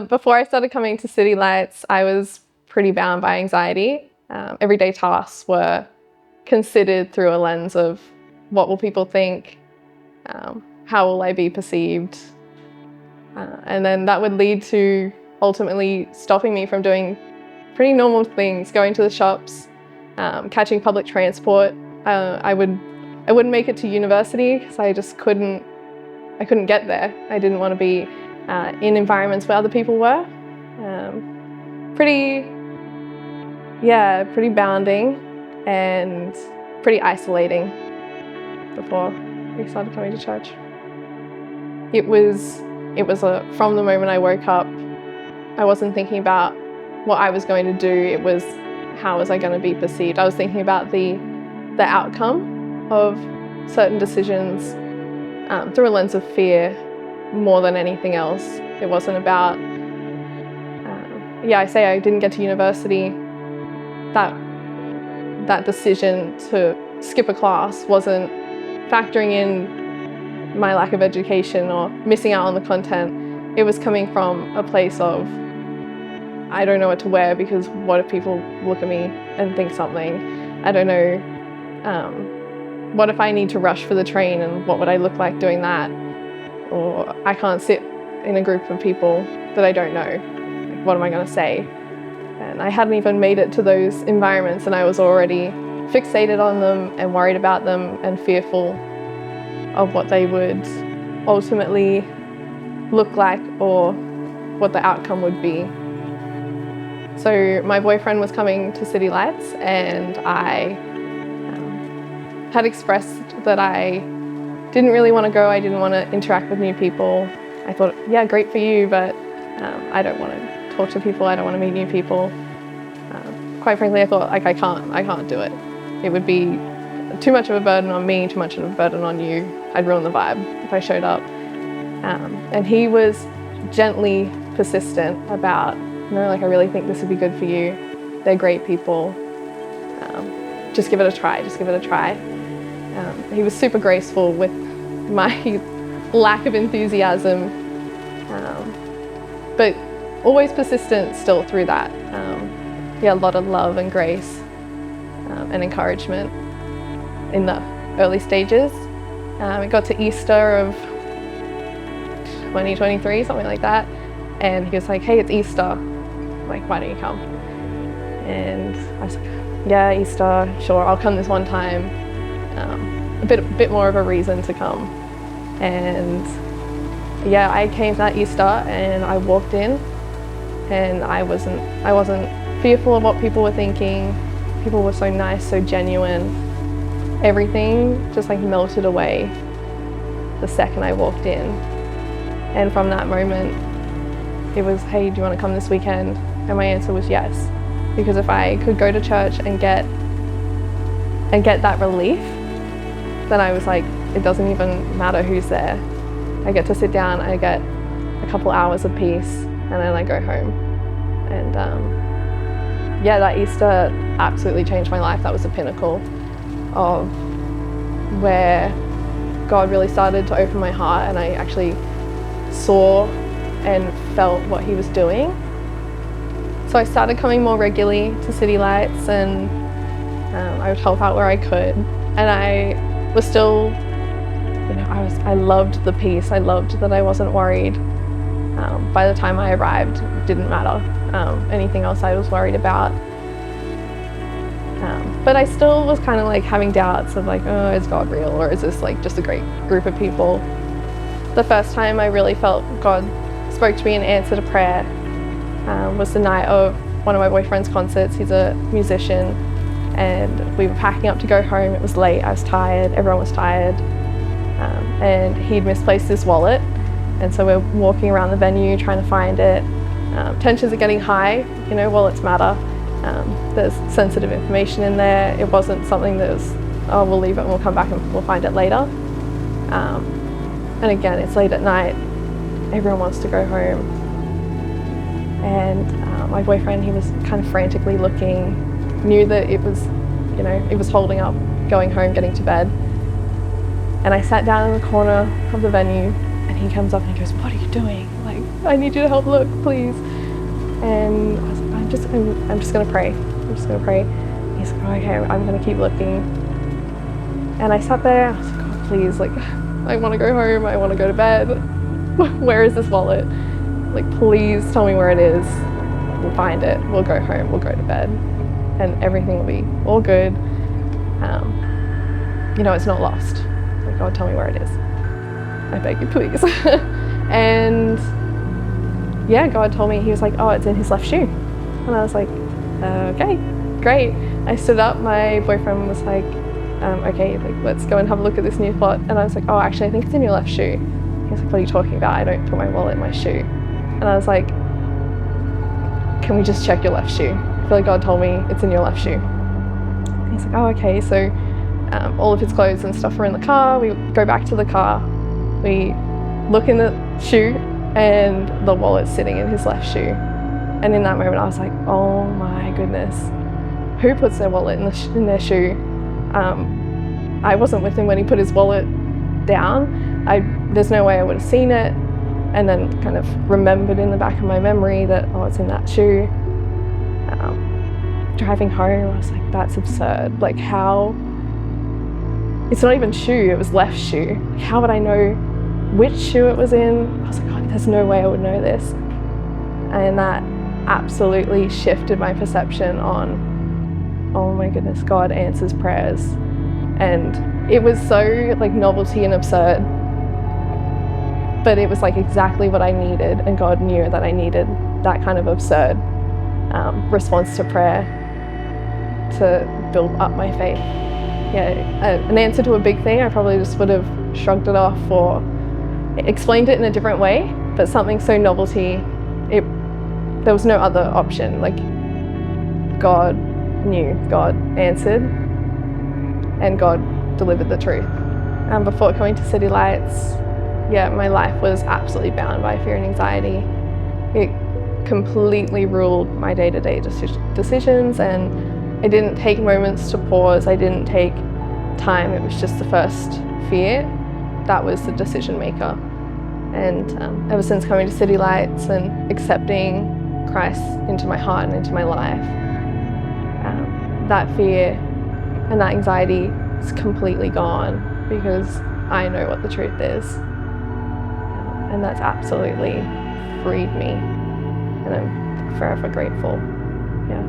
Before I started coming to City Lights, I was pretty bound by anxiety. Everyday tasks were considered through a lens of what will people think, how will I be perceived, and then that would lead to ultimately stopping me from doing pretty normal things, going to the shops, catching public transport. I wouldn't make it to university because I just couldn't get there. I didn't want to be in environments where other people were. Pretty bounding and pretty isolating before we started coming to church. It was from the moment I woke up, I wasn't thinking about what I was going to do. It was how was I going to be perceived. I was thinking about the outcome of certain decisions through a lens of fear more than anything else. It wasn't about, I say I didn't get to university. That decision to skip a class wasn't factoring in my lack of education or missing out on the content. It was coming from a place of, I don't know what to wear because what if people look at me and think something? I don't know, what if I need to rush for the train and what would I look like doing that? Or I can't sit in a group of people that I don't know. Like, what am I going to say? And I hadn't even made it to those environments and I was already fixated on them and worried about them and fearful of what they would ultimately look like or what the outcome would be. So my boyfriend was coming to City Lights and I had expressed that I didn't really want to go. I didn't want to interact with new people. I thought, yeah, great for you, but I don't want to talk to people. I don't want to meet new people. Quite frankly, I thought, like, I can't do it. It would be too much of a burden on me, too much of a burden on you. I'd ruin the vibe if I showed up. And he was gently persistent about, I really think this would be good for you. They're great people. Just give it a try, just give it a try. He was super graceful with my lack of enthusiasm, but always persistent still through that. A lot of love and grace and encouragement in the early stages. We got to Easter of 2023, something like that, and he was like, hey, it's Easter. Like, why don't you come? And I was like, yeah, Easter, sure, I'll come this one time. A bit more of a reason to come. And yeah, I came that Easter and I walked in and I wasn't fearful of what people were thinking. People were so nice, so genuine. Everything just like melted away the second I walked in. And from that moment, it was, hey, do you want to come this weekend? And my answer was yes. Because if I could go to church and get that relief, then I was like, it doesn't even matter who's there. I get to sit down, I get a couple hours of peace, and then I go home. And that Easter absolutely changed my life. That was the pinnacle of where God really started to open my heart and I actually saw and felt what he was doing. So I started coming more regularly to City Lights and I would help out where I could. And I was still, I loved the peace. I loved that I wasn't worried. By the time I arrived, it didn't matter anything else I was worried about. But I still was kind of like having doubts of like, oh, is God real? Or is this like just a great group of people? The first time I really felt God spoke to me and answered a prayer was the night of one of my boyfriend's concerts. He's a musician and we were packing up to go home. It was late, I was tired, everyone was tired. And he'd misplaced his wallet. And so we're walking around the venue trying to find it. Tensions are getting high, wallets matter. There's sensitive information in there. It wasn't something that was, oh, we'll leave it and we'll come back and we'll find it later. And again, it's late at night. Everyone wants to go home. And my boyfriend, he was kind of frantically looking, knew that it was, it was holding up, going home, getting to bed. And I sat down in the corner of the venue and he comes up and he goes, what are you doing? Like, like, I need you to help look, please. And I was like, I'm just gonna pray. I'm just gonna pray. He's like, oh, okay, I'm gonna keep looking. And I sat there, I was like, oh, please, like, I wanna go home, I wanna go to bed. Where is this wallet? Like, please tell me where it is. We'll find it, we'll go home, we'll go to bed, and everything will be all good. It's not lost. Like, God, tell me where it is. I beg you, please. And yeah, God told me, he was like, oh, it's in his left shoe. And I was like, okay, great. I stood up, my boyfriend was like, okay, like, let's go and have a look at this new plot. And I was like, oh, actually, I think it's in your left shoe. He was like, what are you talking about? I don't put my wallet in my shoe. And I was like, can we just check your left shoe? I feel like God told me it's in your left shoe. And he's like, oh, okay. So all of his clothes and stuff were in the car. We go back to the car. We look in the shoe and the wallet's sitting in his left shoe. And in that moment, I was like, oh my goodness, who puts their wallet in their shoe? I wasn't with him when he put his wallet down. There's no way I would have seen it. And then kind of remembered in the back of my memory that, oh, it's in that shoe. Driving home, I was like, that's absurd. Like, how? It's not even shoe, it was left shoe. Like, how would I know which shoe it was in? I was like, oh, there's no way I would know this. And that absolutely shifted my perception on, oh my goodness, God answers prayers. And it was so like novelty and absurd, but it was like exactly what I needed, and God knew that I needed that kind of absurd response to prayer to build up my faith. Yeah, an answer to a big thing, I probably just would have shrugged it off or explained it in a different way, but something so novelty, there was no other option. Like, God knew, God answered, and God delivered the truth. Before coming to City Lights, yeah, my life was absolutely bound by fear and anxiety. It completely ruled my day-to-day decisions, and I didn't take moments to pause. I didn't take time. It was just the first fear that was the decision maker. And ever since coming to City Lights and accepting Christ into my heart and into my life, that fear and that anxiety is completely gone, because I know what the truth is. And that's absolutely freed me, and I'm forever grateful. Yeah.